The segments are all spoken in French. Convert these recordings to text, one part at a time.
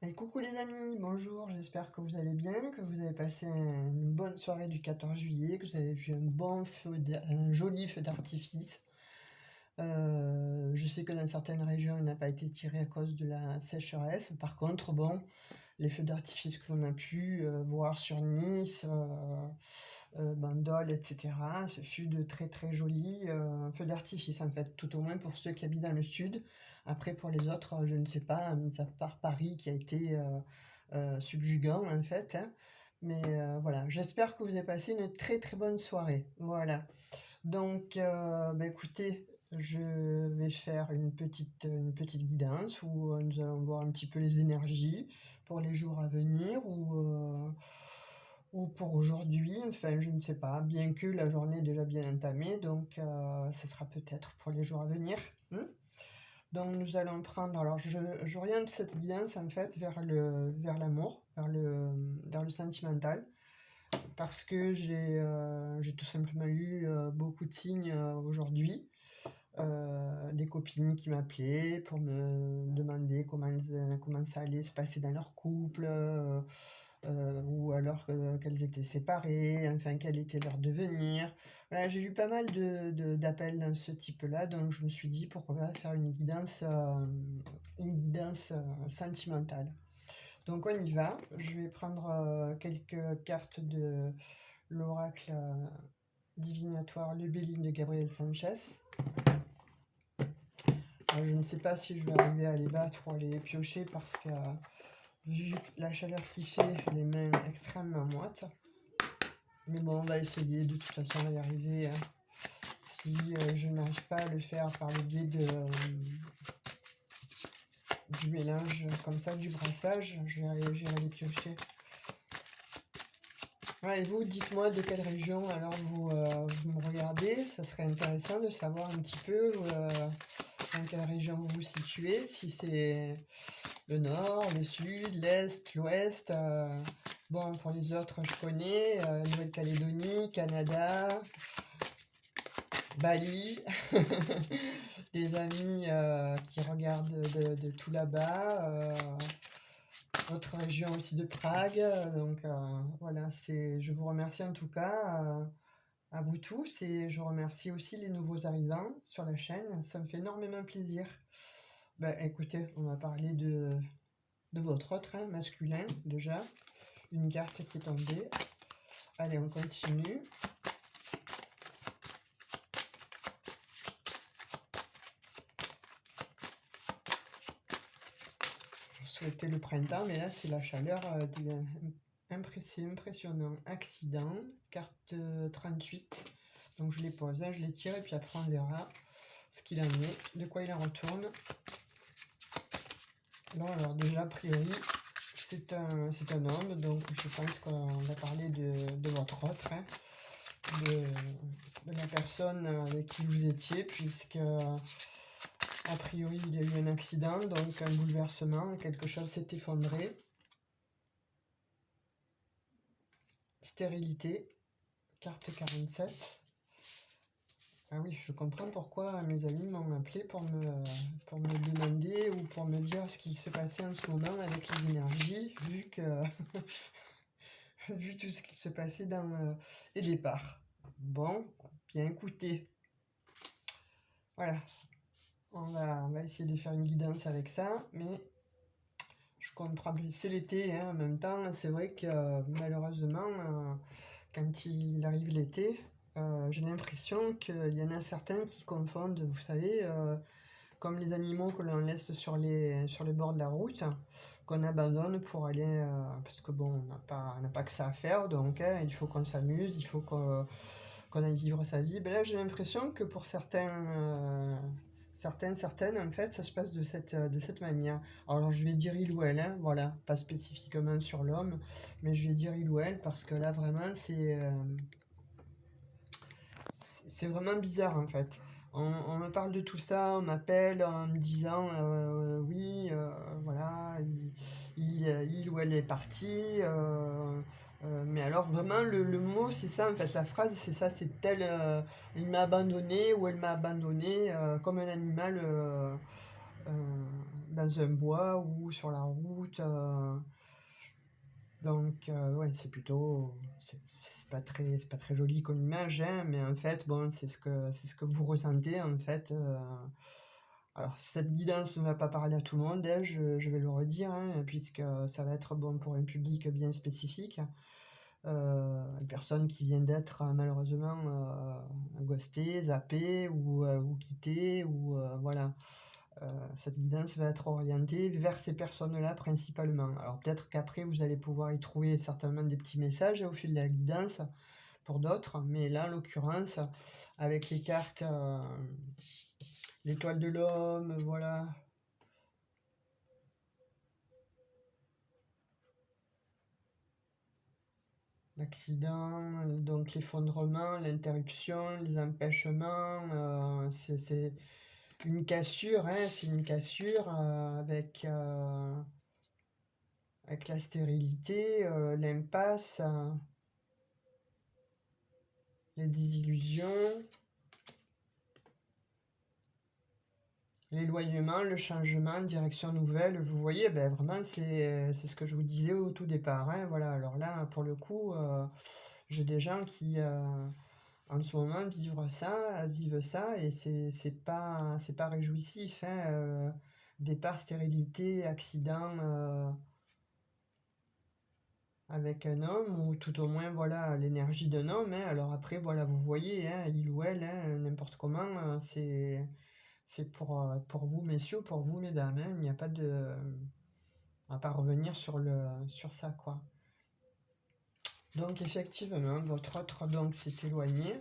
Et coucou les amis, bonjour, j'espère que vous allez bien, que vous avez passé une bonne soirée du 14 juillet, que vous avez vu un joli feu d'artifice. Je sais que dans certaines régions, il n'a pas été tiré à cause de la sécheresse. Par contre, bon, les feux d'artifice que l'on a pu voir sur Nice, Bandol, etc., ce fut de très très jolis feux d'artifice en fait, tout au moins pour ceux qui habitent dans le sud. Après, pour les autres, je ne sais pas, mis à part Paris qui a été subjugant en fait, hein. Mais voilà, j'espère que vous avez passé une très très bonne soirée. Voilà. Donc, bah, écoutez, je vais faire une petite guidance où nous allons voir un petit peu les énergies pour les jours à venir ou pour aujourd'hui. Enfin, je ne sais pas, bien que la journée est déjà bien entamée, donc ce sera peut-être pour les jours à venir. Donc, nous allons prendre. Alors, j'oriente cette guidance en fait vers l'amour, vers le sentimental parce que j'ai tout simplement eu beaucoup de signes aujourd'hui. Des copines qui m'appelaient pour me demander comment ça allait se passer dans leur couple, ou alors qu'elles étaient séparées, enfin quel était leur devenir. Voilà, j'ai eu pas mal d'appels dans ce type-là, donc je me suis dit pourquoi pas faire une guidance sentimentale. Donc on y va. Je vais prendre quelques cartes de l'oracle divinatoire Le Béline de Gabriel Sanchez. Je ne sais pas si je vais arriver à les battre ou à les piocher parce que vu la chaleur qu'il fait, j'ai les mains extrêmement moites. Mais bon, on va essayer, de toute façon on va y arriver, hein. Si je n'arrive pas à le faire par le biais du mélange comme ça, du brassage, j'irai les piocher. Ouais, et vous, dites-moi de quelle région alors vous me regardez. Ça serait intéressant de savoir un petit peu dans quelle région vous vous situez, si c'est le nord, le sud, l'est, l'ouest. Bon, pour les autres, je connais Nouvelle-Calédonie, Canada, Bali, des amis qui regardent de tout là-bas. Votre région aussi de Prague. Donc voilà, je vous remercie en tout cas à vous tous et je remercie aussi les nouveaux arrivants sur la chaîne. Ça me fait énormément plaisir. Ben, écoutez, on va parler de votre autre, hein, masculin déjà. Une carte qui est tombée. Allez, on continue. Souhaiter le printemps, mais là c'est la chaleur. C'est impressionnant. Accident, carte 38. Donc je les pose, hein, je les tire et puis après on verra ce qu'il en est, de quoi il en retourne. Bon alors déjà a priori c'est un homme, donc je pense qu'on va parler de votre autre, hein, de la personne avec qui vous étiez, puisque a priori il y a eu un accident, donc un bouleversement, quelque chose s'est effondré. Stérilité, carte 47. Ah oui, je comprends pourquoi mes amis m'ont appelé pour me demander ou pour me dire ce qui se passait en ce moment avec les énergies, vu tout ce qui se passait dans les départs. Bon, bien écoutez, voilà, on va essayer de faire une guidance avec ça, mais je comprends, c'est l'été, hein, en même temps, c'est vrai que malheureusement, quand il arrive l'été, j'ai l'impression qu'il y en a certains qui confondent, vous savez, comme les animaux que l'on laisse sur les bords de la route, qu'on abandonne pour aller, parce que bon, on n'a pas que ça à faire, donc hein, il faut qu'on s'amuse, il faut qu'on aille vivre sa vie. Ben là, j'ai l'impression que pour certaines, en fait, ça se passe de cette manière. Alors, je vais dire il ou elle, hein, voilà, pas spécifiquement sur l'homme, mais je vais dire il ou elle parce que là, vraiment, c'est vraiment bizarre en fait. On me parle de tout ça, on m'appelle en me disant oui, voilà, il ou elle est parti. Mais alors vraiment le mot c'est ça en fait, la phrase c'est ça, c'est tel, il m'a abandonné ou elle m'a abandonné comme un animal dans un bois ou sur la route. Donc, ouais, c'est pas très joli comme image, hein, mais en fait, bon, c'est ce que vous ressentez, en fait. Alors, cette guidance ne va pas parler à tout le monde, hein, je vais le redire, hein, puisque ça va être bon pour un public bien spécifique. Une personne qui vient d'être malheureusement ghostée, zappée ou quittée, ou voilà. Cette guidance va être orientée vers ces personnes-là principalement. Alors peut-être qu'après vous allez pouvoir y trouver certainement des petits messages au fil de la guidance pour d'autres, mais là en l'occurrence avec les cartes, l'étoile de l'homme, voilà, l'accident, donc l'effondrement, l'interruption, les empêchements, c'est une cassure, hein, c'est une cassure avec la stérilité, l'impasse, les désillusions, l'éloignement, le changement, direction nouvelle. Vous voyez, ben vraiment, c'est ce que je vous disais au tout départ, hein, voilà. Alors là, pour le coup, j'ai des gens qui, en ce moment, vivent ça, et c'est pas réjouissif, hein, départ, stérilité, accident, avec un homme, ou tout au moins, voilà, l'énergie d'un homme, hein. Alors après, voilà, vous voyez, hein, il ou elle, hein, n'importe comment, c'est pour vous, messieurs, pour vous, mesdames, hein. Il n'y a pas de... On va pas revenir sur ça, quoi. Donc, effectivement, votre autre, donc, s'est éloigné.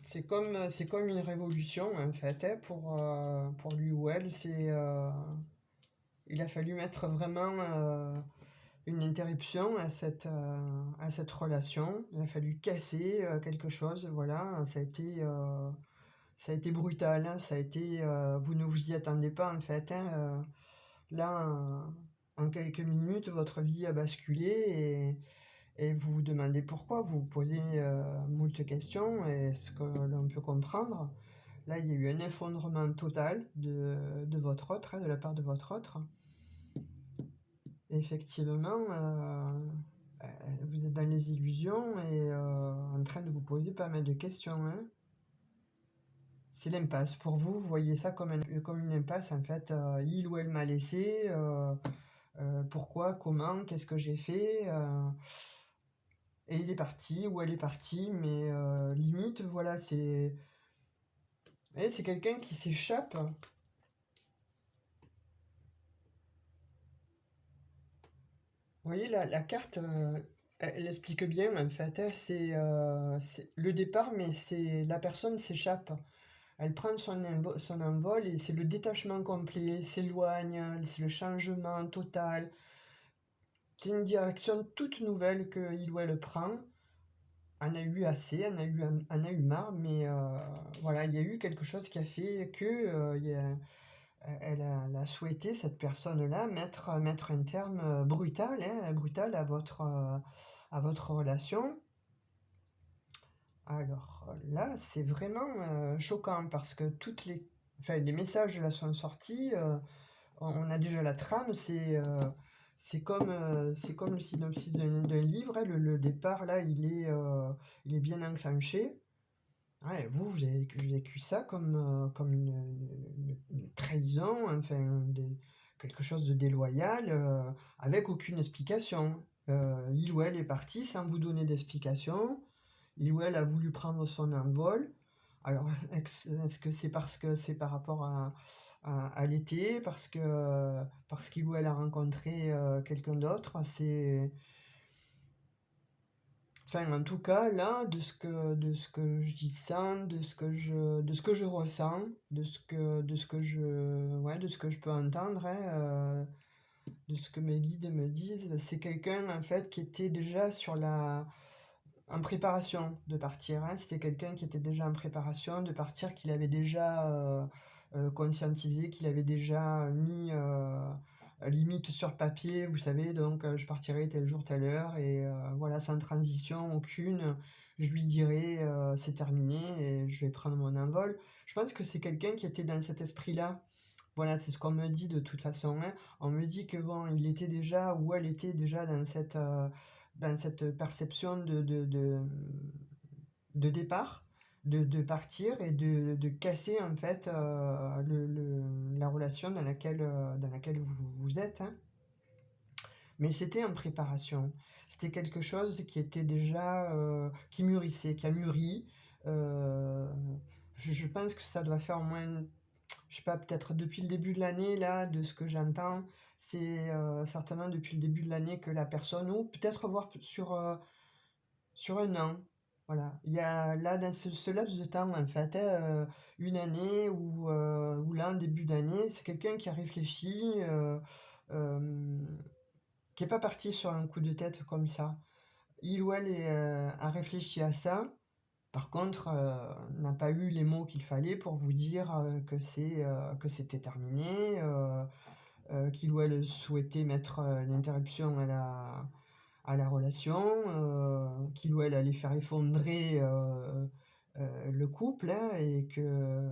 C'est comme une révolution, en fait, hein, pour lui ou elle. Il a fallu mettre vraiment une interruption à cette relation. Il a fallu casser quelque chose, voilà. Ça a été brutal, hein. Vous ne vous y attendez pas, en fait, hein. Là, en quelques minutes, votre vie a basculé, et vous vous demandez pourquoi. Vous vous posez moult questions, et ce que l'on peut comprendre. Là, il y a eu un effondrement total de votre autre, hein, de la part de votre autre. Effectivement, vous êtes dans les illusions et en train de vous poser pas mal de questions, hein. C'est l'impasse. Pour vous, vous voyez ça comme une impasse, en fait. Il ou elle m'a laissé, pourquoi, comment, qu'est-ce que j'ai fait, et il est parti ou elle est partie, mais limite, voilà, c'est quelqu'un qui s'échappe. Vous voyez, la carte, elle explique bien, en fait, hein. C'est le départ, mais la personne s'échappe. Elle prend son envol, et c'est le détachement complet, s'éloigne, c'est le changement total. C'est une direction toute nouvelle que il ou elle prend. On a eu assez, on a eu marre, mais voilà, il y a eu quelque chose qui a fait que elle a souhaité, cette personne-là, mettre un terme brutal, hein, brutal à votre relation. Alors là, c'est vraiment choquant, parce que enfin, les messages là sont sortis. On a déjà la trame. C'est comme le synopsis d'un livre, hein. Le départ là, il est bien enclenché. Ouais, vous avez vécu ça comme une trahison, enfin quelque chose de déloyal, avec aucune explication. Il ou elle est parti sans vous donner d'explication. Il ou elle a voulu prendre son envol. Alors, est-ce que c'est parce que c'est par rapport à l'été, parce qu'il ou elle a rencontré quelqu'un d'autre? Enfin, en tout cas, là, de ce que je sens, de ce que je ressens, de ce que je peux entendre, hein, de ce que mes guides me disent, c'est quelqu'un, en fait, qui était déjà en préparation de partir, hein. C'était quelqu'un qui était déjà en préparation de partir, qu'il avait déjà conscientisé, qu'il avait déjà mis limite sur papier, vous savez, donc je partirai tel jour, telle heure, et voilà, sans transition aucune. je lui dirai c'est terminé et je vais prendre mon envol. Je pense que c'est quelqu'un qui était dans cet esprit-là. Voilà, c'est ce qu'on me dit de toute façon, hein. On me dit que bon, il était déjà ou elle était déjà dans cette perception de départ, de partir et de casser en fait la relation dans laquelle vous êtes, hein. Mais c'était en préparation. C'était quelque chose qui était déjà, qui mûrissait, qui a mûri. Euh, je pense que ça doit faire au moins, je sais pas, peut-être depuis le début de l'année, là, de ce que j'entends, c'est certainement depuis le début de l'année que la personne, ou peut-être voir sur un an. Voilà, il y a là, dans ce laps de temps, en fait, hein, une année ou là, en début d'année, c'est quelqu'un qui a réfléchi, euh, qui n'est pas parti sur un coup de tête comme ça. Il ou elle a réfléchi à ça. Par contre, n'a pas eu les mots qu'il fallait pour vous dire que c'était terminé, qu'il ou elle souhaitait mettre l'interruption à la relation, qu'il ou elle allait faire effondrer le couple, hein, et que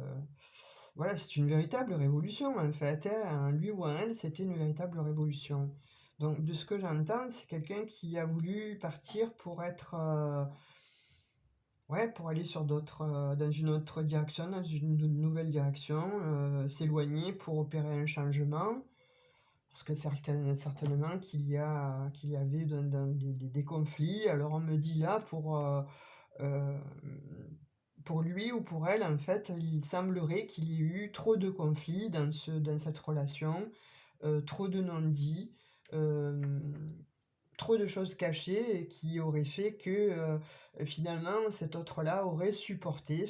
voilà, c'est une véritable révolution en fait, hein. Lui ou un elle, c'était une véritable révolution. Donc, de ce que j'entends, c'est quelqu'un qui a voulu partir pour être, ouais, pour aller sur dans une autre direction, dans une nouvelle direction, s'éloigner pour opérer un changement. Parce que certainement qu'il y avait des conflits. Alors on me dit là, euh, pour lui ou pour elle, en fait, il semblerait qu'il y ait eu trop de conflits dans cette relation, trop de non-dits, euh, trop de choses cachées et qui auraient fait que finalement cet autre-là aurait supporté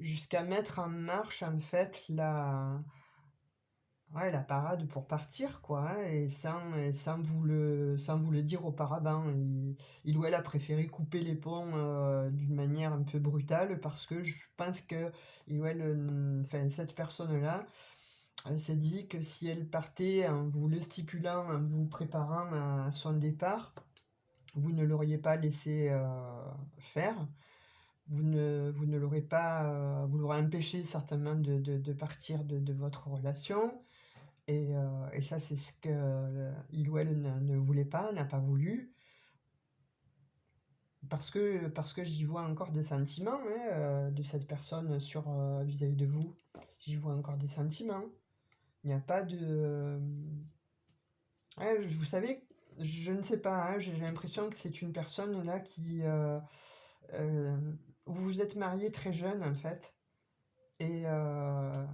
jusqu'à mettre en marche en fait ouais, la parade pour partir, quoi, hein, sans vous le dire auparavant. Il ou elle a préféré couper les ponts d'une manière un peu brutale parce que je pense que il ou elle, enfin, cette personne-là, elle s'est dit que si elle partait en vous le stipulant, en vous préparant à son départ, vous ne l'auriez pas laissé faire. Vous ne l'aurez pas, vous l'aurez empêché certainement de partir de votre relation. Et ça, c'est ce que il ou elle ne voulait pas, n'a pas voulu, parce que j'y vois encore des sentiments, hein, de cette personne vis-à-vis de vous. J'y vois encore des sentiments. Il n'y a pas de... Ouais, vous savez, je ne sais pas, hein, j'ai l'impression que c'est une personne là qui... euh, vous vous êtes marié très jeune en fait, et, euh,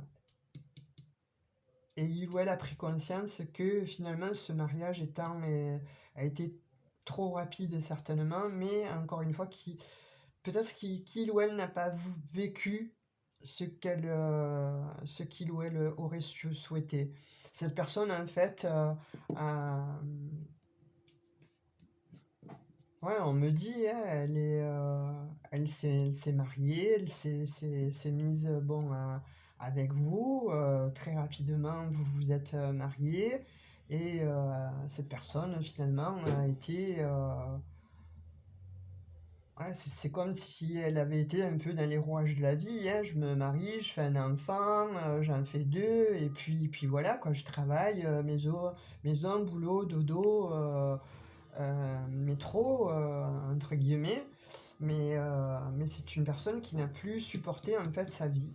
et il ou elle a pris conscience que finalement ce mariage a été trop rapide certainement, mais encore une fois, peut-être qu'il ou elle n'a pas vécu ce qu'il ou elle aurait souhaité. Cette personne en fait ouais, on me dit, hein, elle s'est mariée, elle s'est mise bon, avec vous. Très rapidement, vous vous êtes mariés. Et cette personne, finalement, a été... ouais, c'est comme si elle avait été un peu dans les rouages de la vie, hein. Je me marie, je fais un enfant, j'en fais deux, et puis voilà, quoi, je travaille, maison, boulot, dodo. Métro, entre guillemets, mais c'est une personne qui n'a plus supporté en fait sa vie,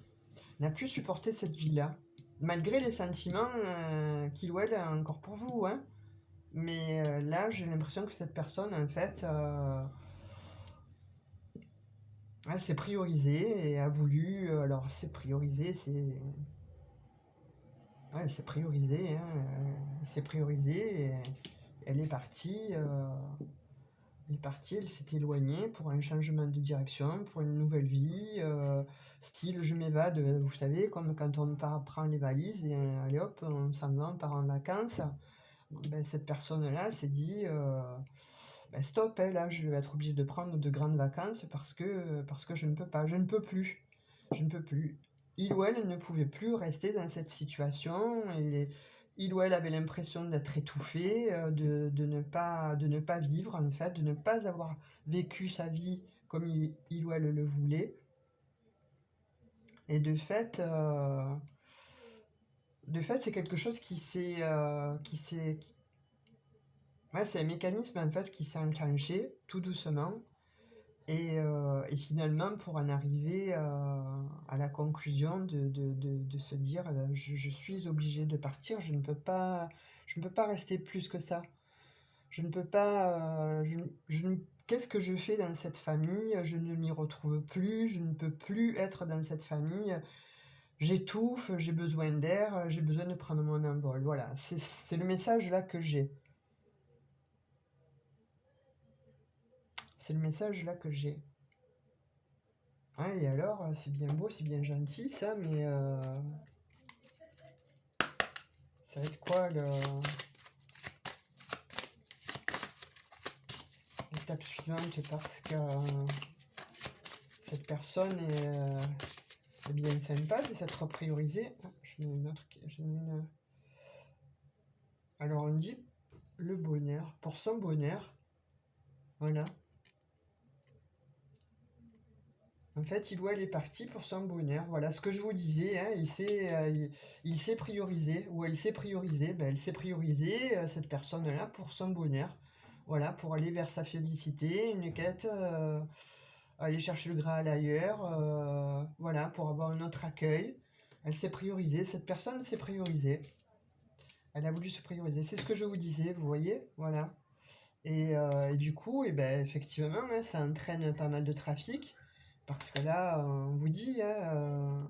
n'a plus supporté cette vie-là, malgré les sentiments qu'il ou elle a encore pour vous, hein. Mais là, j'ai l'impression que cette personne, en fait, elle s'est priorisée et a voulu. Alors, c'est priorisé, c'est. Ouais, c'est priorisé, hein. C'est priorisé et elle est partie. Elle est partie, elle s'est éloignée pour un changement de direction, pour une nouvelle vie, style je m'évade, vous savez, comme quand prend les valises et allez hop, on s'en va, on part en vacances. Bon, ben, cette personne-là s'est dit ben, stop, hein, là je vais être obligée de prendre de grandes vacances parce que je ne peux pas, je ne peux plus, je ne peux plus. Il ou elle ne pouvait plus rester dans cette situation, il ou elle avait l'impression d'être étouffé, de ne pas vivre, en fait, de ne pas avoir vécu sa vie comme il ou elle le voulait. Et de fait, c'est quelque chose ouais, c'est un mécanisme en fait qui s'est enclenché tout doucement. Et finalement, pour en arriver à la conclusion de se dire je suis obligé de partir, je ne peux pas rester plus que ça. Je ne peux pas. Qu'est-ce que je fais dans cette famille? Je ne m'y retrouve plus, je ne peux plus être dans cette famille. J'étouffe, j'ai besoin d'air, j'ai besoin de prendre mon envol. Voilà, c'est le message là que j'ai. C'est le message là que j'ai. Ah, et alors, c'est bien beau, c'est bien gentil ça, mais ça va être quoi l'étape suivante? Parce que cette personne est bien sympa de s'être priorisée. Ah, alors on dit le bonheur, pour son bonheur, voilà. En fait, il ou elle est parti pour son bonheur. Voilà ce que je vous disais, hein, il s'est priorisé, ou elle s'est priorisée, ben, elle s'est priorisée, cette personne-là, pour son bonheur. Voilà, pour aller vers sa félicité, une quête, aller chercher le Graal ailleurs, voilà, pour avoir un autre accueil. Elle s'est priorisée, cette personne s'est priorisée. Elle a voulu se prioriser. C'est ce que je vous disais, vous voyez, voilà. Et du coup, et ben, effectivement, hein, ça entraîne pas mal de trafic. Parce que là, on vous dit, hein,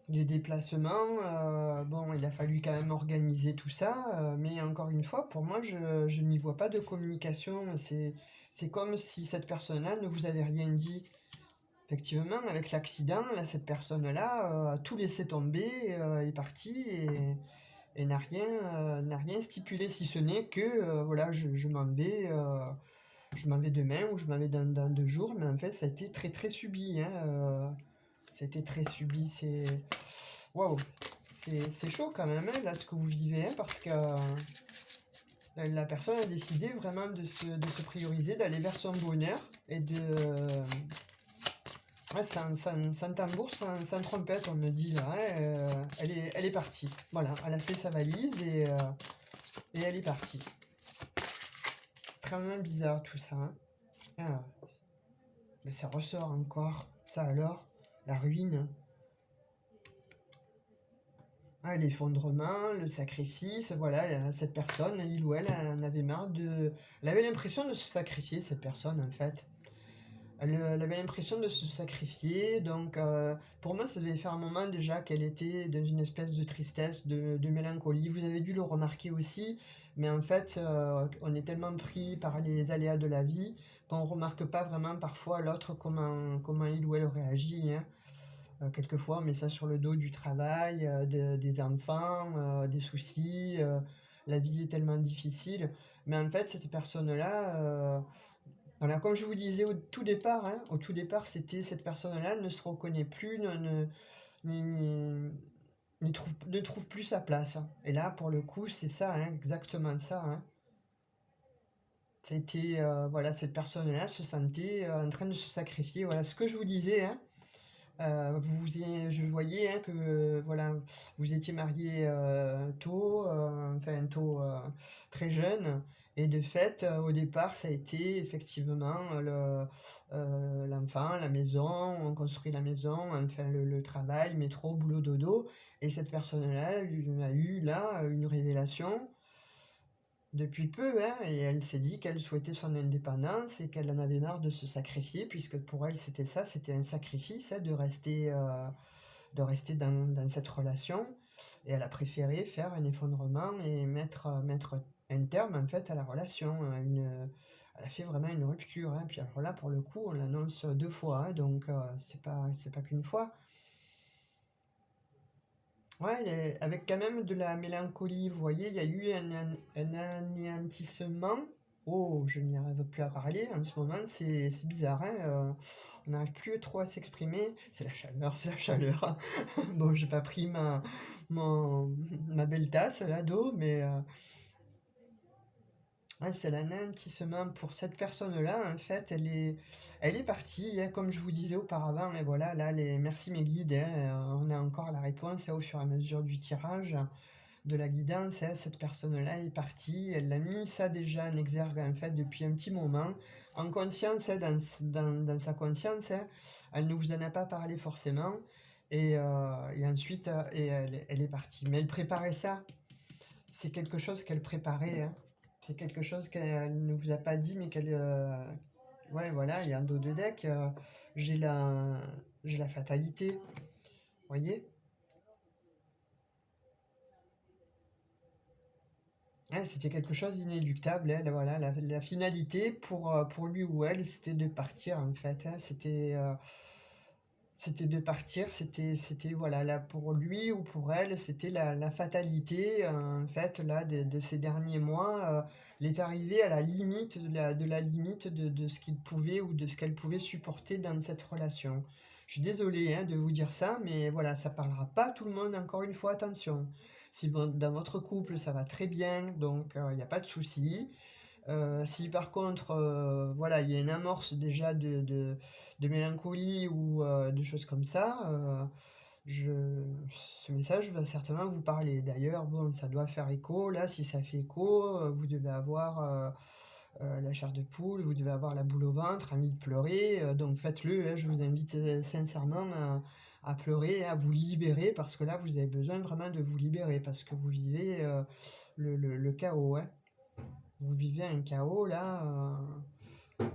les déplacements, bon, il a fallu quand même organiser tout ça, mais encore une fois, pour moi, je n'y vois pas de communication. C'est comme si cette personne-là ne vous avait rien dit. Effectivement, avec l'accident, là, cette personne-là a tout laissé tomber, est partie et n'a rien stipulé, si ce n'est que, voilà, je m'en vais demain ou je m'en vais dans 2 jours, mais en fait, ça a été très très subi, hein, ça a été très subi, waouh, c'est chaud quand même, hein, là, ce que vous vivez, hein, parce que la personne a décidé vraiment de se prioriser, d'aller vers son bonheur et ouais, sans tambour, sans trompette, on me dit là, hein, elle est partie. Voilà, elle a fait sa valise et elle est partie. Extrêmement bizarre tout ça, hein. Ah, mais ça ressort encore. Ça alors, la ruine. Ah, l'effondrement, le sacrifice, voilà, cette personne, il ou elle, en avait marre de... Elle avait l'impression de se sacrifier, cette personne, en fait. Elle avait l'impression de se sacrifier, donc pour moi, ça devait faire un moment déjà qu'elle était dans une espèce de tristesse, de mélancolie. Vous avez dû le remarquer aussi, mais en fait, on est tellement pris par les aléas de la vie qu'on ne remarque pas vraiment parfois l'autre, comment il ou elle réagit, hein. Quelquefois, on met ça sur le dos du travail, des enfants, des soucis, la vie est tellement difficile. Mais en fait, cette personne-là, voilà, comme je vous disais au tout départ, hein, au tout départ, c'était cette personne-là ne se reconnaît plus, ni- ne trouve plus sa place, hein. Et là, pour le coup, c'est ça, hein, exactement ça, hein. C'était, voilà, cette personne-là se sentait en train de se sacrifier. Voilà ce que je vous disais, hein. Je voyais, hein, que voilà, vous étiez mariés tôt, enfin tôt, très jeune, et de fait, au départ, ça a été effectivement l'enfant, la maison, on construit la maison, enfin le travail, métro, boulot, dodo, et cette personne-là a eu là une révélation depuis peu, hein, et elle s'est dit qu'elle souhaitait son indépendance et qu'elle en avait marre de se sacrifier, puisque pour elle c'était ça, c'était un sacrifice, hein, de rester dans cette relation. Et elle a préféré faire un effondrement et mettre un terme en fait à la relation, hein, elle a fait vraiment une rupture, hein. Puis alors là, pour le coup, on l'annonce 2 fois, hein, donc c'est pas qu'une fois. Ouais, avec quand même de la mélancolie, vous voyez, il y a eu un anéantissement Oh, je n'y arrive plus à parler en ce moment, c'est bizarre, hein, on n'arrive plus trop à s'exprimer. C'est la chaleur, c'est la chaleur. Bon, j'ai pas pris ma belle tasse là d'eau, mais ouais, c'est la naine qui se ment pour cette personne-là. En fait, elle est partie, hein, comme je vous disais auparavant. Et voilà, là, merci mes guides, hein, on a encore la réponse, hein, au fur et à mesure du tirage de la guidance, hein. Cette personne-là est partie, elle l'a mis ça déjà en exergue en fait depuis un petit moment, en conscience, hein, dans sa conscience, hein. Elle ne vous en a pas parlé forcément, et ensuite, et elle est partie. Mais elle préparait ça, c'est quelque chose qu'elle préparait, hein. C'est quelque chose qu'elle ne vous a pas dit, mais qu'elle... ouais, voilà, il y a un dos de deck, j'ai la, j'ai la fatalité, vous voyez? Ouais, c'était quelque chose d'inéluctable, hein, voilà, la finalité pour lui ou elle, c'était de partir en fait, hein. C'était de partir, c'était voilà, là pour lui ou pour elle, c'était la fatalité, en fait, là, de ces derniers mois. Il est arrivé à la limite de la limite de ce qu'il pouvait ou de ce qu'elle pouvait supporter dans cette relation. Je suis désolée, hein, de vous dire ça, mais voilà, ça parlera pas à tout le monde, encore une fois, attention. Si dans votre couple ça va très bien, donc il n'y a pas de souci. Si par contre, voilà, il y a une amorce déjà de mélancolie ou de choses comme ça, ce message va certainement vous parler. D'ailleurs, bon, ça doit faire écho. Là, si ça fait écho, vous devez avoir la chair de poule, vous devez avoir la boule au ventre, envie de pleurer. Donc faites-le, hein, je vous invite sincèrement à pleurer, à vous libérer, parce que là, vous avez besoin vraiment de vous libérer, parce que vous vivez le chaos, hein. Vous vivez un chaos là,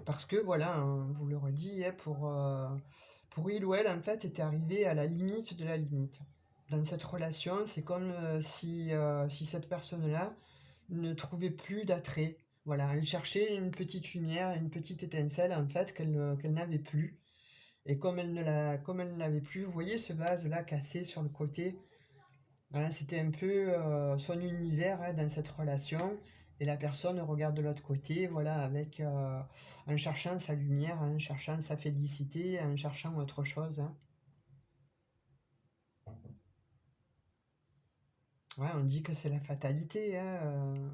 parce que voilà, hein, vous le redis, hein, pour il ou elle, en fait, était arrivé à la limite de la limite. Dans cette relation, c'est comme si cette personne-là ne trouvait plus d'attrait. Voilà, elle cherchait une petite lumière, une petite étincelle, en fait, qu'elle n'avait plus. Et comme elle ne l'avait plus, vous voyez ce vase-là cassé sur le côté, voilà, c'était un peu son univers, hein, dans cette relation. Et la personne regarde de l'autre côté, voilà, en cherchant sa lumière, en cherchant sa félicité, en cherchant autre chose, hein. Ouais, on dit que c'est la fatalité, hein.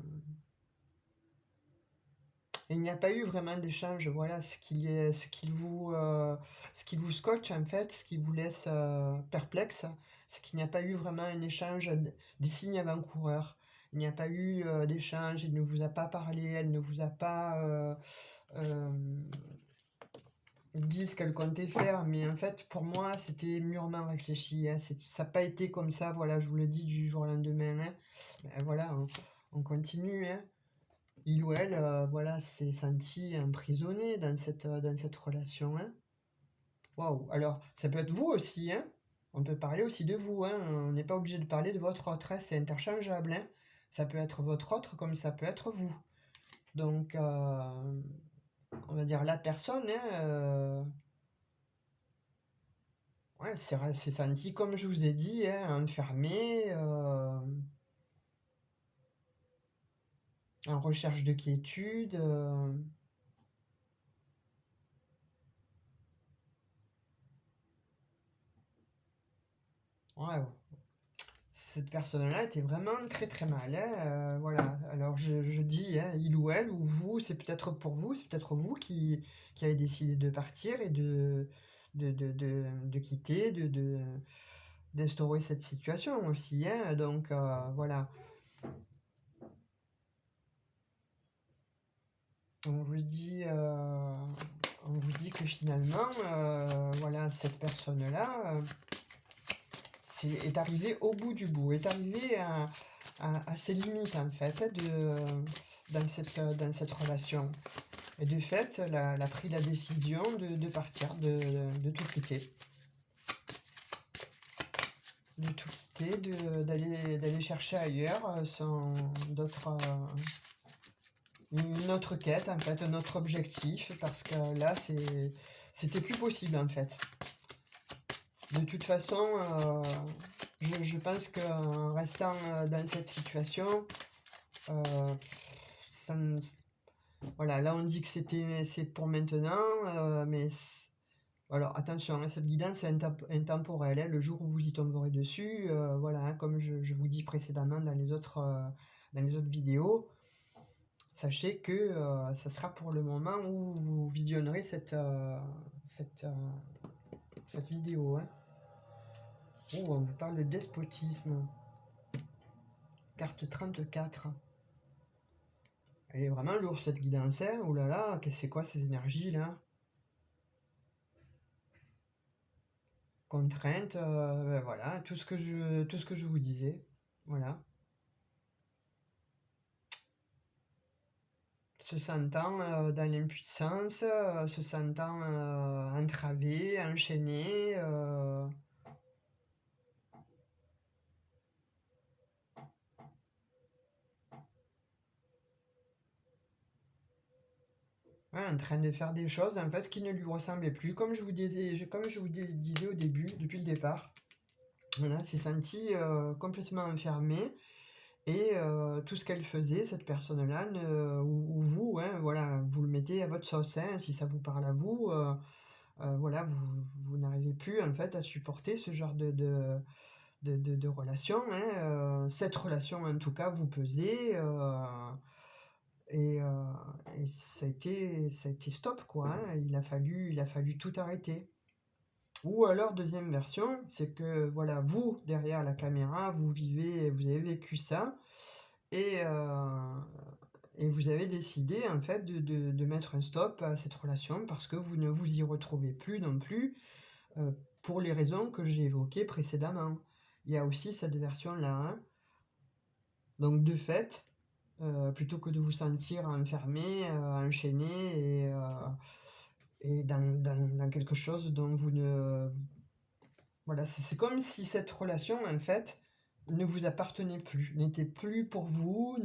Et il n'y a pas eu vraiment d'échange, voilà, ce qui vous scotche en fait, ce qui vous laisse perplexe, c'est qu'il n'y a pas eu vraiment un échange des signes avant-coureurs. Il n'y a pas eu d'échange, il ne vous a pas parlé, elle ne vous a pas euh, dit ce qu'elle comptait faire, mais en fait, pour moi, c'était mûrement réfléchi, hein. Ça n'a pas été comme ça, voilà, je vous le dis, du jour au lendemain, hein. Ben voilà, on continue, hein. Il ou elle, voilà, s'est senti emprisonné dans cette relation, hein. Waouh! Alors, ça peut être vous aussi, hein. On peut parler aussi de vous, hein. On n'est pas obligé de parler de votre autre, hein. C'est interchangeable, hein. Ça peut être votre autre comme ça peut être vous. Donc, on va dire la personne, hein, ouais, c'est senti, comme je vous ai dit, hein, enfermé, en recherche de quiétude. Ouais, cette personne-là était vraiment très très mal, hein, voilà. Alors je dis, hein, il ou elle, ou vous, c'est peut-être pour vous, c'est peut-être vous qui avez décidé de partir et de quitter, d'instaurer cette situation aussi, hein. Donc voilà, on vous dit, euh, on vous dit que finalement, voilà, cette personne-là est arrivée au bout du bout, est arrivée à ses limites en fait, hein, dans cette relation. Et de fait, elle a pris la décision de partir, de tout quitter. De tout quitter, d'aller chercher ailleurs une autre quête, en fait, un autre objectif, parce que là, c'était plus possible, en fait. De toute façon, je pense qu'en restant dans cette situation, ça Voilà, là on dit que c'est pour maintenant, mais alors attention, hein, cette guidance est intemporelle, hein, le jour où vous y tomberez dessus, voilà, hein, comme je vous dis précédemment dans les autres vidéos, sachez que ça sera pour le moment où vous visionnerez cette, cette vidéo. Hein. Oh, on vous parle de despotisme. Carte 34. Elle est vraiment lourde cette guidance. Hein. Oh là là, c'est quoi ces énergies là? Contrainte, ben voilà, tout ce que je vous disais. Voilà. Se sentant dans l'impuissance, se sentant entravé, enchaîné. Ouais, en train de faire des choses en fait qui ne lui ressemblaient plus, comme je vous disais, disais au début, depuis le départ. Voilà, s'est sentie complètement enfermée et tout ce qu'elle faisait, cette personne-là, ou vous, hein, voilà, vous le mettez à votre sauce, hein, si ça vous parle à vous, voilà, vous n'arrivez plus en fait à supporter ce genre de relation, hein, cette relation en tout cas vous pesait, et, euh, et ça a été stop quoi, hein, il a fallu tout arrêter. Ou alors, deuxième version, c'est que voilà, vous, derrière la caméra, vous avez vécu ça, et, et vous avez décidé en fait de mettre un stop à cette relation parce que vous ne vous y retrouvez plus non plus, euh, pour les raisons que j'ai évoquées précédemment. Il y a aussi cette version-là. Hein. Donc de fait, plutôt que de vous sentir enfermé, enchaîné et dans quelque chose dont vous ne... Voilà, c'est comme si cette relation, en fait, ne vous appartenait plus, n'était plus pour vous,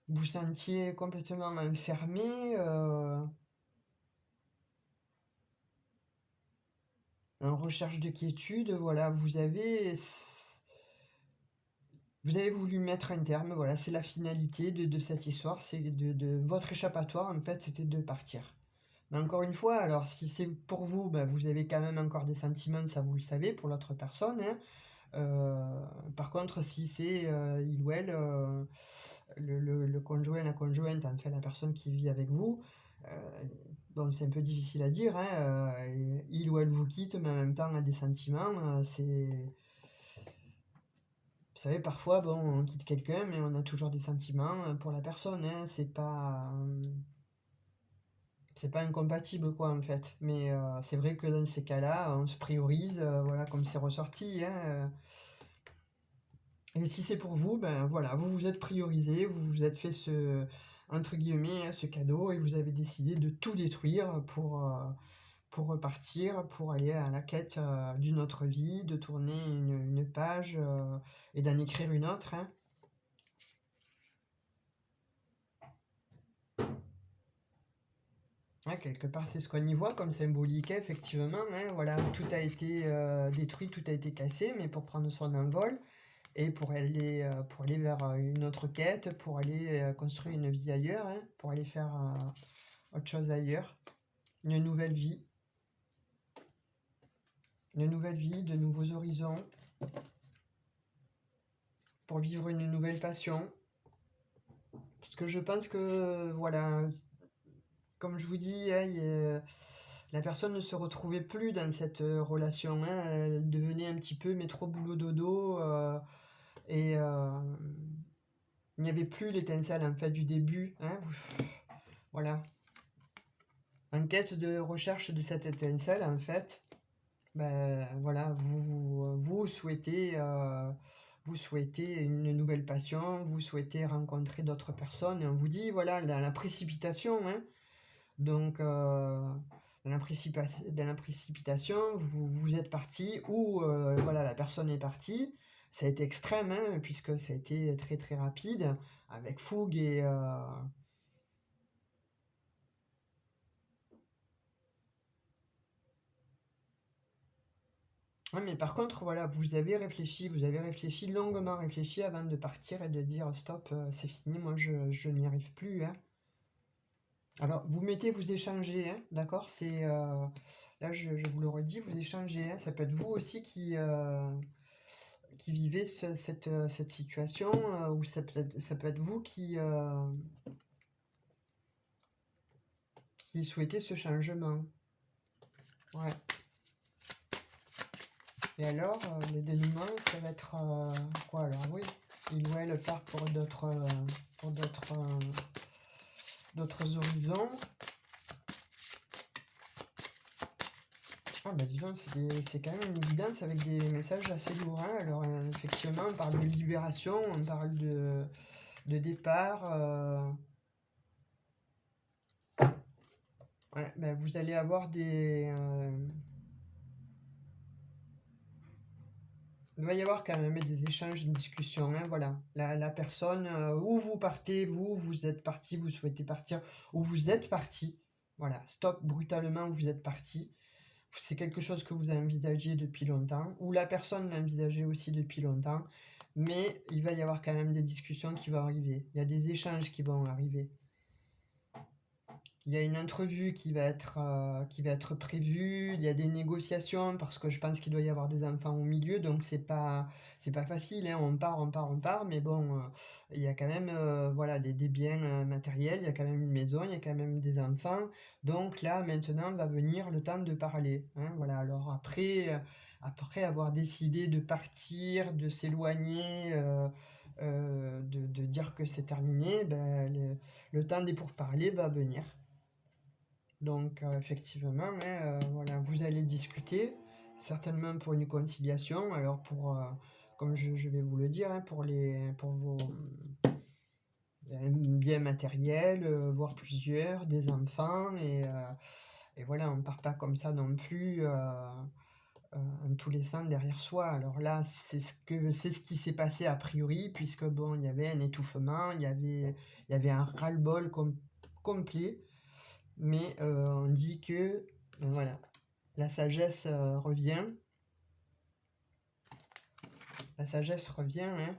vous sentiez complètement enfermé, en recherche de quiétude, voilà, vous avez voulu mettre un terme, voilà, c'est la finalité de cette histoire, c'est de votre échappatoire, en fait, c'était de partir. Mais encore une fois, alors si c'est pour vous, ben, vous avez quand même encore des sentiments, ça vous le savez, pour l'autre personne, hein. Par contre, si c'est il ou elle, le conjoint, la conjointe, en fait, la personne qui vit avec vous, euh, bon, c'est un peu difficile à dire, hein, il ou elle vous quitte, mais en même temps a des sentiments, vous savez, parfois, bon, on quitte quelqu'un, mais on a toujours des sentiments pour la personne, hein, c'est pas incompatible, quoi, en fait. Mais c'est vrai que dans ces cas-là, on se priorise, voilà, comme c'est ressorti, hein, et si c'est pour vous, ben voilà, vous vous êtes priorisé, vous vous êtes fait ce, entre guillemets, hein, ce cadeau, et vous avez décidé de tout détruire pour repartir, pour aller à la quête d'une autre vie, de tourner une page et d'en écrire une autre. Hein. Ouais, quelque part, c'est ce qu'on y voit comme symbolique, effectivement. Hein, voilà, tout a été détruit, tout a été cassé, mais pour prendre son envol et pour aller vers une autre quête, pour aller construire une vie ailleurs, hein, pour aller faire autre chose ailleurs, une nouvelle vie, de nouveaux horizons, pour vivre une nouvelle passion. Parce que je pense que, voilà, comme je vous dis, hein, la personne ne se retrouvait plus dans cette relation. Hein, elle devenait un petit peu métro boulot dodo, et il n'y avait plus l'étincelle en fait du début. Hein, voilà. En quête de recherche de cette étincelle, en fait, ben voilà, vous souhaitez une nouvelle passion, vous souhaitez rencontrer d'autres personnes, et on vous dit, voilà, dans la précipitation, hein, donc dans la précipitation, vous êtes parti, ou voilà, la personne est partie, ça a été extrême, hein, puisque ça a été très très rapide, avec fougue Ouais, mais par contre, voilà, vous avez réfléchi, longuement réfléchi avant de partir et de dire stop, c'est fini, moi je n'y arrive plus, hein. Alors, vous mettez, vous échangez, hein, d'accord? Là, je vous le redis, vous échangez, hein. Ça peut être vous aussi qui vivez cette situation, ou ça peut être vous qui souhaitez ce changement. Ouais. Et alors, les dénouements, ça va être quoi alors? Oui, il ou elle part pour d'autres horizons. Ah bah dis donc, c'est quand même une guidance avec des messages assez lourds, hein. Alors effectivement, on parle de libération, on parle de départ. Ouais, bah, vous allez avoir il va y avoir quand même des échanges, une discussion, hein, voilà. La personne, où vous partez, vous êtes parti, vous souhaitez partir, ou vous êtes parti. Voilà, stop brutalement, vous êtes parti. C'est quelque chose que vous avez envisagé depuis longtemps, ou la personne l'a envisagé aussi depuis longtemps, mais il va y avoir quand même des discussions qui vont arriver. Il y a des échanges qui vont arriver. Il y a une entrevue qui va être prévue, il y a des négociations parce que je pense qu'il doit y avoir des enfants au milieu, donc c'est pas facile, hein. On part, mais bon, il y a quand même voilà, des biens matériels, il y a quand même une maison, il y a quand même des enfants. Donc là, maintenant, va venir le temps de parler, hein, voilà. Alors après avoir décidé de partir, de s'éloigner, de dire que c'est terminé, ben, le temps des pourparlers va venir. Donc, effectivement, hein, voilà, vous allez discuter, certainement pour une conciliation. Alors, comme je vais vous le dire, hein, pour vos biens matériels, voire plusieurs, des enfants, et voilà, on ne part pas comme ça non plus, en tous les sens derrière soi. Alors là, c'est ce qui s'est passé a priori, puisque bon, il y avait un étouffement, il y avait un ras-le-bol complet. Mais on dit que, voilà, la sagesse revient. La sagesse revient, hein.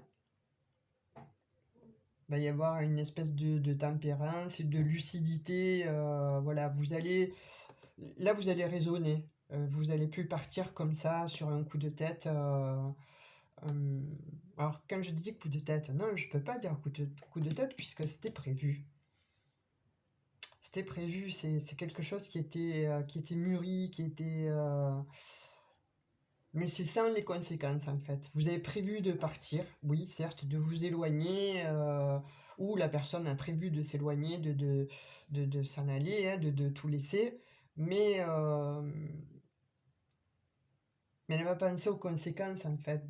Il va y avoir une espèce de tempérance et de lucidité. Voilà, là, vous allez raisonner. Vous n'allez plus partir comme ça sur un coup de tête. Alors, quand je dis coup de tête, non, je ne peux pas dire coup de tête puisque c'était prévu. C'était prévu, c'est quelque chose qui était mûri, mais c'est sans les conséquences en fait. Vous avez prévu de partir, oui, certes, de vous éloigner, ou la personne a prévu de s'éloigner, de s'en aller, hein, de tout laisser, mais, euh, mais elle va penser aux conséquences en fait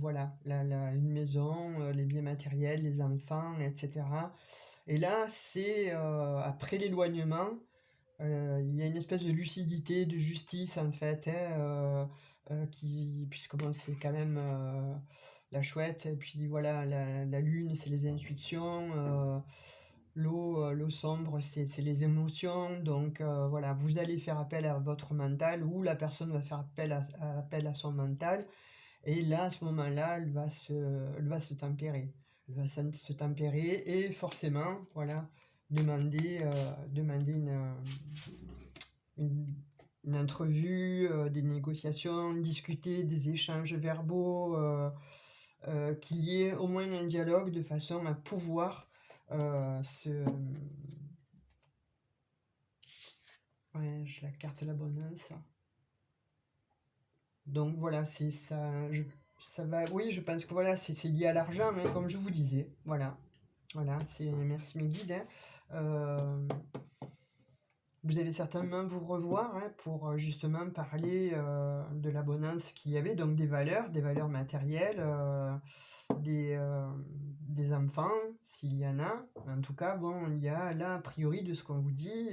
voilà, une maison, les biens matériels, les enfants, etc. Et là, c'est après l'éloignement. Il y a une espèce de lucidité, de justice en fait, hein, puisque bon, c'est quand même la chouette, et puis voilà, la lune, c'est les intuitions, l'eau sombre, c'est les émotions, donc voilà, vous allez faire appel à votre mental, ou la personne va faire appel à son mental, et là, à ce moment-là, elle va se tempérer. Elle va se tempérer, et forcément, voilà, demander une, une entrevue, des négociations, discuter des échanges verbaux, qu'il y ait au moins un dialogue de façon à pouvoir se... Ouais, je la carte l'abondance. Donc voilà, c'est ça. Ça va, oui, je pense que voilà, c'est lié à l'argent, hein, comme je vous disais. Voilà. Voilà, merci mes guides, hein. Euh, Vous allez certainement vous revoir, hein, pour justement parler de l'abondance qu'il y avait, donc des valeurs matérielles, des enfants, s'il y en a. En tout cas, bon, il y a là, a priori, de ce qu'on vous dit,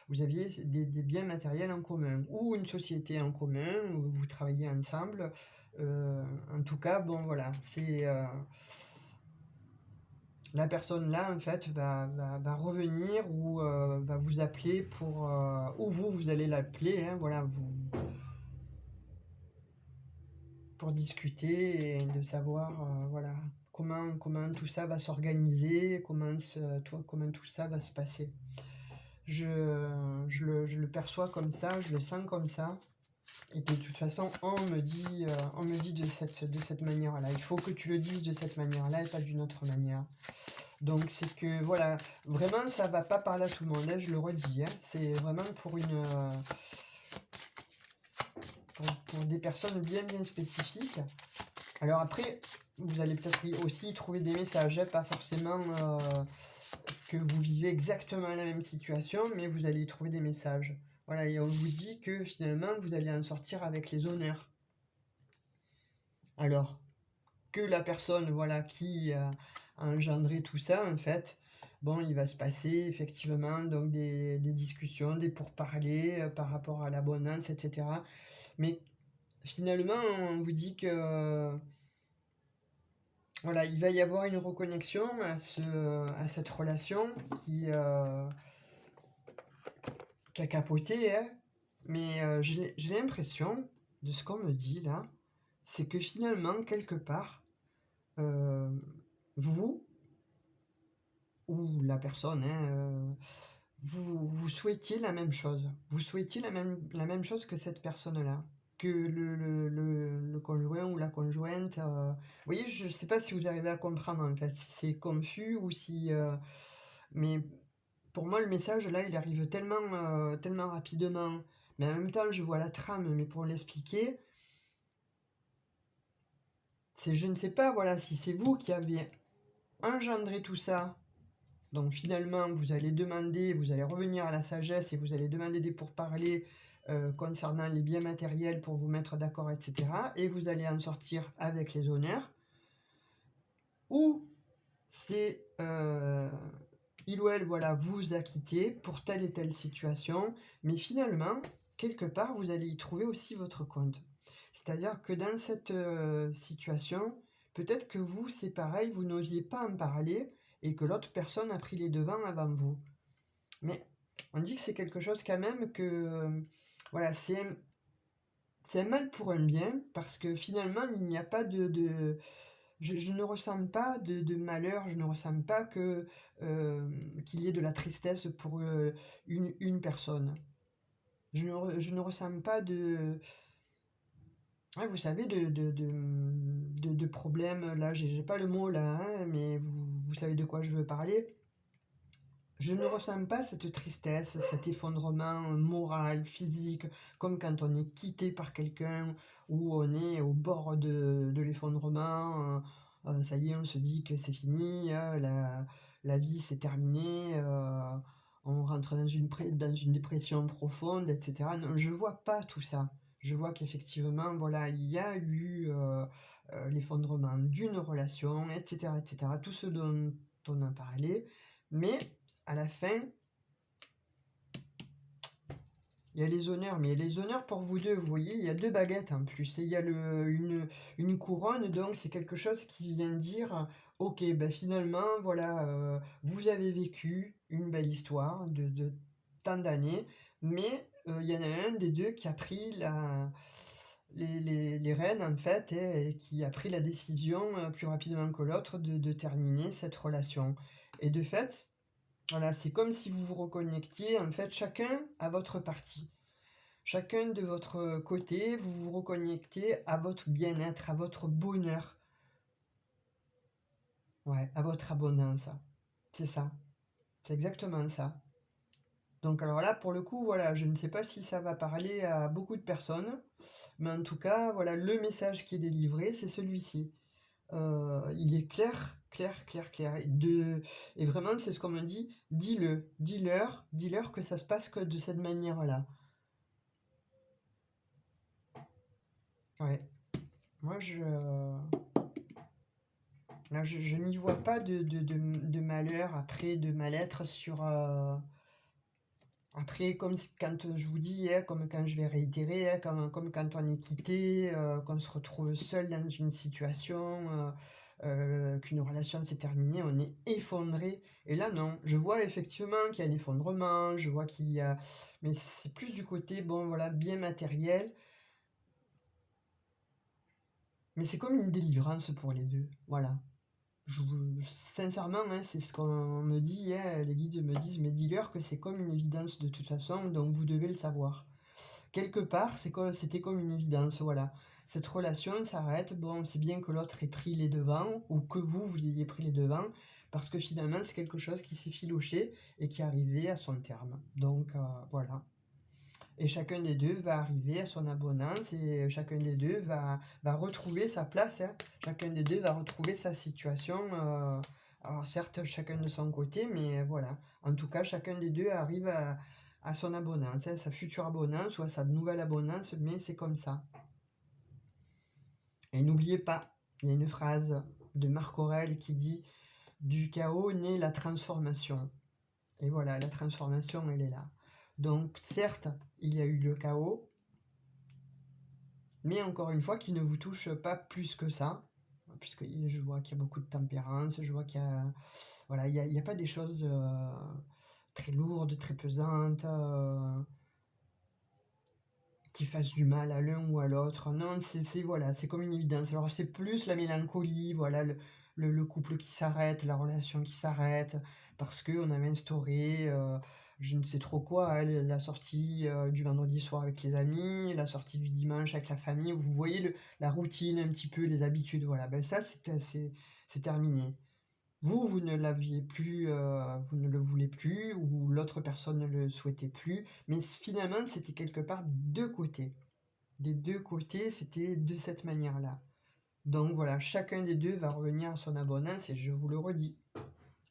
vous aviez des biens matériels en commun, ou une société en commun, où vous travaillez ensemble. En tout cas, bon, voilà, la personne là en fait va revenir, ou va vous appeler ou vous allez l'appeler, hein, voilà, pour discuter et de savoir, voilà, comment tout ça va s'organiser, comment tout ça va se passer. Je le perçois comme ça, je le sens comme ça. Et de toute façon, on me dit de cette manière-là. Il faut que tu le dises de cette manière-là et pas d'une autre manière. Donc c'est que voilà, vraiment ça va pas parler à tout le monde, hein, je le redis. Hein. C'est vraiment pour des personnes bien spécifiques. Alors après, vous allez peut-être aussi trouver des messages, hein, pas forcément que vous vivez exactement la même situation, mais vous allez y trouver des messages. Voilà, et on vous dit que finalement, vous allez en sortir avec les honneurs. Alors, que la personne, voilà, qui a engendré tout ça, en fait, bon, il va se passer effectivement donc des discussions, des pourparlers par rapport à l'abondance, etc. Mais finalement, on vous dit que voilà, il va y avoir une reconnexion à cette relation qui a capoté, hein. Mais j'ai l'impression, de ce qu'on me dit là, c'est que finalement, quelque part, euh, vous, ou la personne, hein, vous souhaitiez la même chose. Vous souhaitiez la même chose que cette personne-là. Que le conjoint ou la conjointe. Vous voyez, je ne sais pas si vous arrivez à comprendre en fait, si c'est confus ou si. Mais pour moi, le message là, il arrive tellement rapidement. Mais en même temps, je vois la trame, mais pour l'expliquer, c'est je ne sais pas, voilà, si c'est vous qui avez engendré tout ça. Donc finalement, vous allez revenir à la sagesse et vous allez demander des pourparlers concernant les biens matériels pour vous mettre d'accord, etc. Et vous allez en sortir avec les honneurs. Ou c'est il ou elle, voilà, vous a quitté pour telle et telle situation, mais finalement, quelque part, vous allez y trouver aussi votre compte. C'est-à-dire que dans cette situation, peut-être que vous, c'est pareil, vous n'osiez pas en parler et que l'autre personne a pris les devants avant vous. Mais on dit que c'est quelque chose quand même que, voilà, c'est un mal pour un bien, parce que finalement, il n'y a pas je ne ressens pas de malheur, je ne ressens pas qu'il y ait de la tristesse pour une personne. Je ne ressens pas ouais, vous savez, de problèmes, là, j'ai pas le mot là, hein, mais vous savez de quoi je veux parler. Je ne ressens pas cette tristesse, cet effondrement moral, physique, comme quand on est quitté par quelqu'un, où on est au bord de l'effondrement, ça y est, on se dit que c'est fini, la vie c'est terminé, on rentre dans une dépression profonde, etc. Non, je vois pas tout ça. Je vois qu'effectivement, voilà, il y a eu l'effondrement d'une relation, etc., etc., tout ce dont on a parlé, mais à la fin, il y a les honneurs, mais il y a les honneurs pour vous deux, vous voyez, il y a deux baguettes en plus, et il y a une couronne, donc c'est quelque chose qui vient dire, ok, ben finalement, voilà, vous avez vécu une belle histoire de tant d'années, mais il y en a un des deux qui a pris les rênes, en fait, et qui a pris la décision plus rapidement que l'autre de terminer cette relation. Et de fait, voilà, c'est comme si vous vous reconnectiez, en fait, chacun à votre partie. Chacun de votre côté, vous vous reconnectez à votre bien-être, à votre bonheur. Ouais, à votre abondance. C'est ça. C'est exactement ça. Donc alors là, pour le coup, voilà, je ne sais pas si ça va parler à beaucoup de personnes, mais en tout cas, voilà, le message qui est délivré, c'est celui-ci. Il est clair, clair. Et vraiment, c'est ce qu'on me dit, dis-leur que ça se passe que de cette manière-là. Ouais. Moi, là, je n'y vois pas de malheur après, de mal-être sur. Après, quand je vous dis, hein, comme quand je vais réitérer, hein, comme quand on est quitté, qu'on se retrouve seul dans une situation, qu'une relation s'est terminée, on est effondré. Et là, non. Je vois effectivement qu'il y a un effondrement, je vois qu'il y a. Mais c'est plus du côté, bon, voilà, bien matériel. Mais c'est comme une délivrance pour les deux, voilà. Sincèrement, hein, c'est ce qu'on me dit, hein, les guides me disent, mais dis-leur que c'est comme une évidence de toute façon, donc vous devez le savoir. Quelque part, c'était comme une évidence, voilà. Cette relation s'arrête, bon, c'est bien que l'autre ait pris les devants, ou que vous ayez pris les devants, parce que finalement, c'est quelque chose qui s'est filoché et qui est arrivé à son terme. Donc, voilà. Et chacun des deux va arriver à son abondance et chacun des deux va retrouver sa place, hein. Chacun des deux va retrouver sa situation. Alors certes, chacun de son côté, mais voilà. En tout cas, chacun des deux arrive à son abondance, hein, sa future abondance ou à sa nouvelle abondance, mais c'est comme ça. Et n'oubliez pas, il y a une phrase de Marc Aurèle qui dit « Du chaos naît la transformation ». Et voilà, la transformation, elle est là. Donc, certes, il y a eu le chaos, mais encore une fois, qui ne vous touche pas plus que ça, puisque je vois qu'il y a beaucoup de tempérance, je vois qu'il y a... Voilà, il y a pas des choses très lourdes, très pesantes, qui fassent du mal à l'un ou à l'autre. Non, voilà, c'est comme une évidence. Alors, c'est plus la mélancolie, voilà, le couple qui s'arrête, la relation qui s'arrête, parce qu'on avait instauré je ne sais trop quoi, hein, la sortie du vendredi soir avec les amis, la sortie du dimanche avec la famille, vous voyez la routine un petit peu, les habitudes, voilà, ben ça c'est terminé. Vous ne l'aviez plus, vous ne le voulez plus, ou l'autre personne ne le souhaitait plus, mais finalement c'était quelque part deux côtés. Des deux côtés, c'était de cette manière-là. Donc voilà, chacun des deux va revenir à son abondance, et je vous le redis,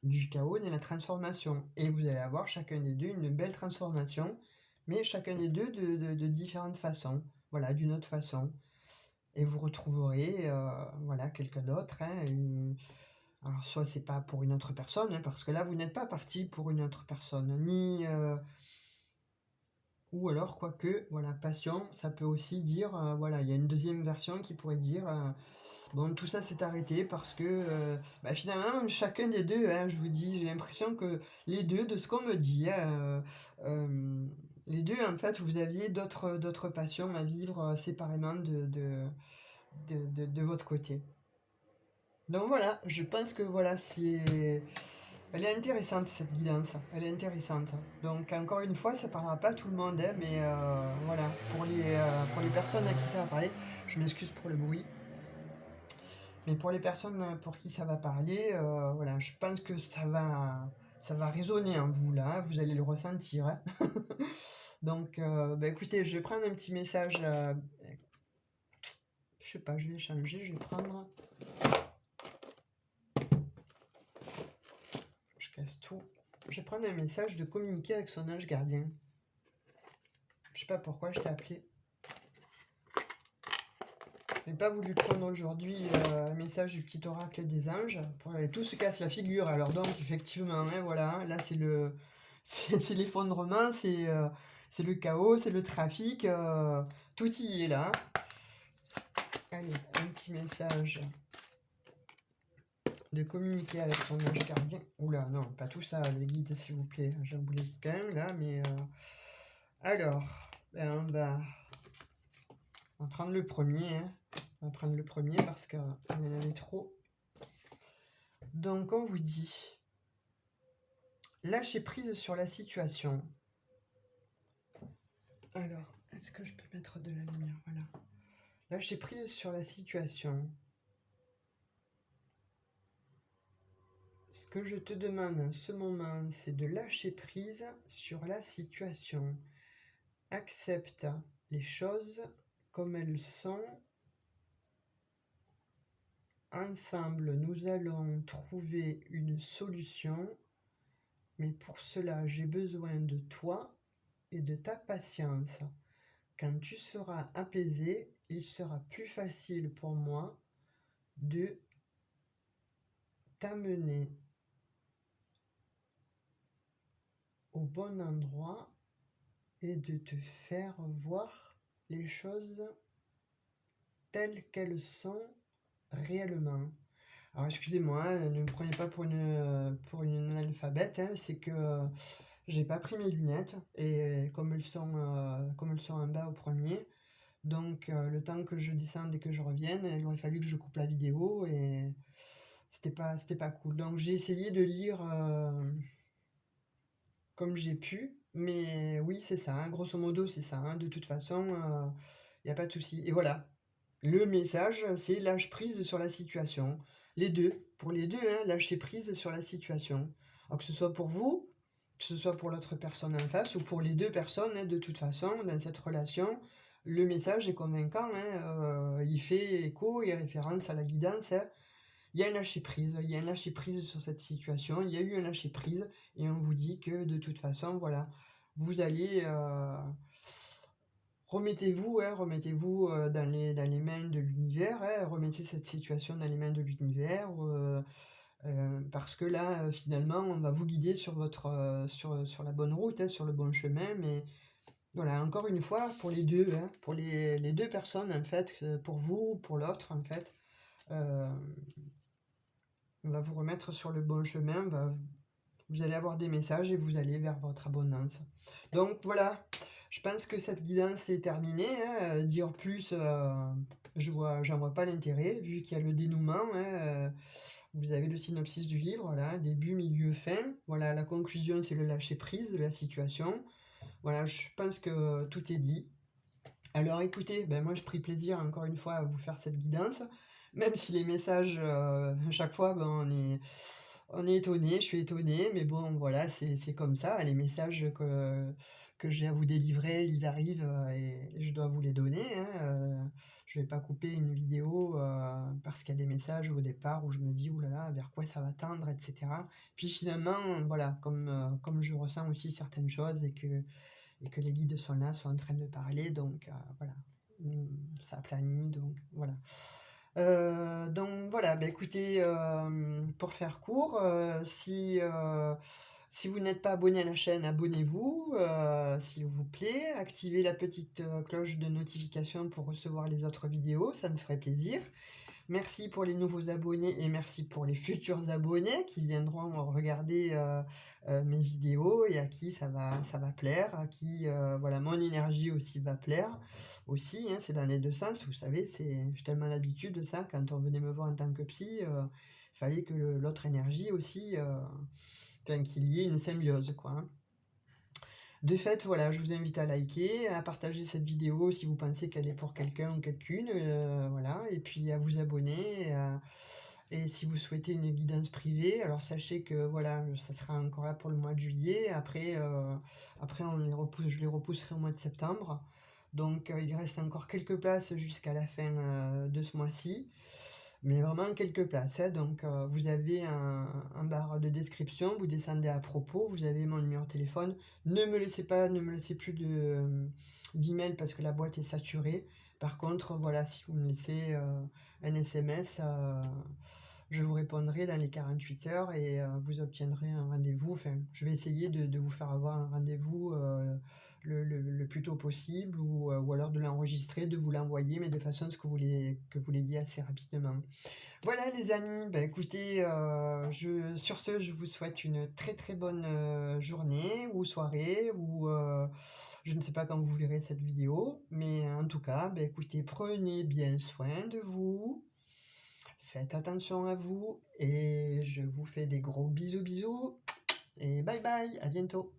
du chaos naît la transformation. Et vous allez avoir chacun des deux une belle transformation, mais chacun des deux de différentes façons. Voilà, d'une autre façon. Et vous retrouverez voilà, quelqu'un d'autre. Hein, alors, soit c'est pas pour une autre personne, hein, parce que là, vous n'êtes pas parti pour une autre personne, ni... ou alors, quoique, voilà, passion, ça peut aussi dire, voilà, il y a une deuxième version qui pourrait dire, bon, tout ça s'est arrêté parce que, finalement, chacun des deux, hein, je vous dis, j'ai l'impression que les deux, de ce qu'on me dit, hein, les deux, en fait, vous aviez d'autres passions à vivre séparément de votre côté. Donc voilà, je pense que voilà, elle est intéressante cette guidance, elle est intéressante. Donc encore une fois, ça parlera pas à tout le monde, hein, mais voilà, pour les personnes à qui ça va parler, je m'excuse pour le bruit, mais pour les personnes pour qui ça va parler, voilà, je pense que ça va résonner en vous là, hein, vous allez le ressentir. Hein. Donc écoutez, je vais prendre un petit message, je sais pas, je vais changer, je vais prendre... Casse tout. Je vais prendre un message de communiquer avec son ange gardien. Je sais pas pourquoi je t'ai appelé. J'ai pas voulu prendre aujourd'hui un message du petit oracle des anges. Tout se casse la figure. Alors donc effectivement, hein, voilà, là c'est c'est l'effondrement, c'est le chaos, c'est le trafic, tout y est là. Allez, un petit message de communiquer avec son ange gardien. Oula, non, pas tout ça, les guides, s'il vous plaît. J'en voulais qu'un, là, mais... Alors, on va prendre le premier. Hein. On va prendre le premier parce qu'il y en avait trop. Donc, on vous dit... Lâchez prise sur la situation. Alors, est-ce que je peux mettre de la lumière? Voilà. Lâchez prise sur la situation. Ce que je te demande en ce moment, c'est de lâcher prise sur la situation. Accepte les choses comme elles sont. Ensemble, nous allons trouver une solution, mais pour cela, j'ai besoin de toi et de ta patience. Quand tu seras apaisé, il sera plus facile pour moi de t'amener au bon endroit et de te faire voir les choses telles qu'elles sont réellement. Alors excusez-moi, hein, ne me prenez pas pour une analphabète, hein, c'est que j'ai pas pris mes lunettes et comme elles sont en bas au premier, Donc le temps que je descende et que je revienne, il aurait fallu que je coupe la vidéo et c'était pas cool. Donc j'ai essayé de lire comme j'ai pu, mais oui, c'est ça, hein, grosso modo, c'est ça, hein, de toute façon, il y a pas de souci. Et voilà, le message, c'est lâche prise sur la situation. Les 2, pour les 2, hein, lâcher prise sur la situation. Alors que ce soit pour vous, que ce soit pour l'autre personne en face ou pour les 2 personnes, hein, de toute façon, dans cette relation, le message est convaincant, hein, il fait écho et référence à la guidance, hein. Il y a un lâcher prise, il y a un lâcher prise sur cette situation, il y a eu un lâcher prise et on vous dit que de toute façon, voilà, vous allez, remettez-vous, hein, remettez-vous, dans les mains de l'univers, hein, remettez cette situation dans les mains de l'univers, parce que là, finalement, on va vous guider sur votre, sur la bonne route, hein, sur le bon chemin. Mais voilà, encore une fois, pour les 2, hein, pour les 2 personnes, en fait, pour vous, pour l'autre, en fait, hem on va vous remettre sur le bon chemin, vous allez avoir des messages et vous allez vers votre abondance. Donc voilà, je pense que cette guidance est terminée, hein, dire plus, j'en vois pas l'intérêt, vu qu'il y a le dénouement, hein, vous avez le synopsis du livre, là, début, milieu, fin. Voilà, la conclusion, c'est le lâcher prise de la situation. Voilà, je pense que tout est dit. Alors écoutez, ben moi je pris plaisir encore une fois à vous faire cette guidance, même si les messages, à chaque fois, ben on est étonné, je suis étonné, mais bon voilà, c'est comme ça, les messages que j'ai à vous délivrer, ils arrivent, et je dois vous les donner, hein, je vais pas couper une vidéo, parce qu'il y a des messages au départ où je me dis: «Ouh là là, vers quoi ça va tendre?» et cetera. Puis finalement, voilà, comme je ressens aussi certaines choses et que les guides sont là, sont en train de parler, donc voilà. Ça planifie, donc voilà. Donc voilà, bah, écoutez, pour faire court, si vous n'êtes pas abonné à la chaîne, abonnez-vous, s'il vous plaît. Activez la petite, cloche de notification pour recevoir les autres vidéos, ça me ferait plaisir. Merci pour les nouveaux abonnés et merci pour les futurs abonnés qui viendront regarder, mes vidéos et à qui ça va plaire, à qui, voilà, mon énergie aussi va plaire aussi, hein, c'est dans les 2 sens, vous savez, j'ai tellement l'habitude de ça, quand on venait me voir en tant que psy, fallait que l'autre énergie aussi, enfin qu'il y ait une symbiose, quoi, hein. De fait, voilà, je vous invite à liker, à partager cette vidéo si vous pensez qu'elle est pour quelqu'un ou quelqu'une, voilà, et puis à vous abonner, et si vous souhaitez une guidance privée, alors sachez que voilà, ça sera encore là pour le mois de juillet. Après, je les repousserai au mois de septembre. Donc, il reste encore quelques places jusqu'à la fin, de ce mois-ci. Mais vraiment quelques places, hein. Donc, vous avez un barre de description, vous descendez à propos, vous avez mon numéro de téléphone. Ne me laissez plus d'email parce que la boîte est saturée. Par contre, voilà, si vous me laissez, un SMS, je vous répondrai dans les 48 heures et vous obtiendrez un rendez-vous. Enfin, je vais essayer de vous faire avoir un rendez-vous, le plus tôt possible ou alors de l'enregistrer, de vous l'envoyer, mais de façon à ce que vous l'ayez assez rapidement. Voilà les amis, bah écoutez, sur ce, je vous souhaite une très très bonne, journée ou soirée ou je ne sais pas quand vous verrez cette vidéo, mais en tout cas, bah écoutez, prenez bien soin de vous, faites attention à vous et je vous fais des gros bisous bisous et bye bye, à bientôt.